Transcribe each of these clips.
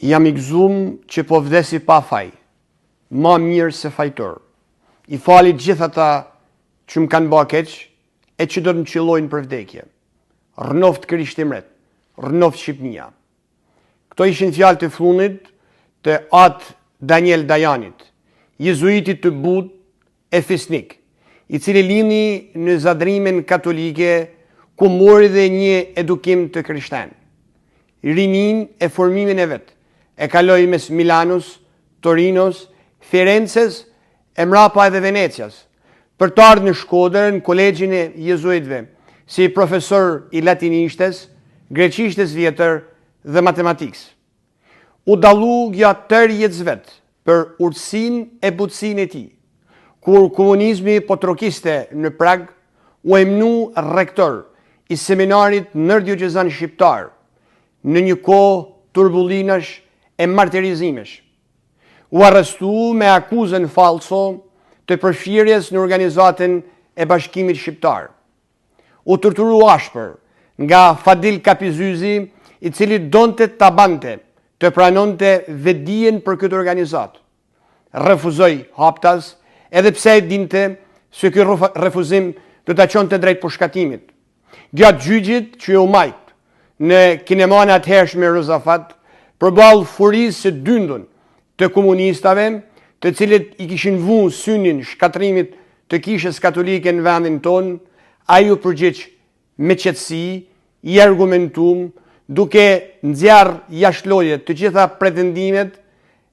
Jam i gëzum që po vdesi pa faj, ma mirë se fajtor. I fali gjithë ata që më kanë ba keq, e që do të më qillojnë për vdekje. Rënoft Krishtimret, rënoft Shqipnia. Këto ishin fjalë të fundit të atë Daniel Dajanit, jezuitit të but e fisnik, i cili lini në Zadrimen katolike, ku mori dhe një edukim të krishten. Rinin e formimin e vetë, e kaloi mes Milanos, Torinos, Firenzes, e mrapa edhe Venecias, për të ardhur në Shkodër në kolegjin e jezuitëve, si profesor i latinishtes, greqishtes vjetër dhe matematikës. U dallu gjatë tërë jetës vetë për urtësinë e butësinë e tij. Kur komunizmi po trokiste në Prag, u emnu rektor i seminarit ndërdiocezan shqiptar në një kohë turbullinash e martirizimesh. U arrestu me akuzën falso të përfshirjes në organizatën e Bashkimit Shqiptar. U torturu ashpër nga Fadil Kapizyzi, i cili donte ta bante të pranonte vetdijen për këtë organizatë. Refuzoi haptas, edhe pse e dinte se ky refuzim do ta çonte drejt përshkatimit. Gjatë gjyqit që u majt në kineman atëhershme Rozafat, përballë furisë së dyndun të komunistave, të cilët i kishin vënë synin shkatrimit të kishës katolike në vendin tonë, ai u përgjigj me qetësi, i argumentum, duke nxjerrë jashtëloje të gjitha pretendimet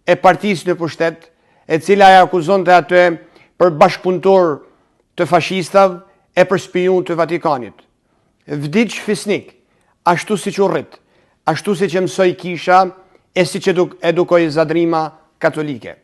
e partisë në pushtet, e cila e akuzonte atë për bashkëpunëtor të fashistave e për spion të Vatikanit. Vdiq fisnik, ashtu siç u rrit, ashtu siç e mësoi kisha e siç edukoi Zadrima katolike.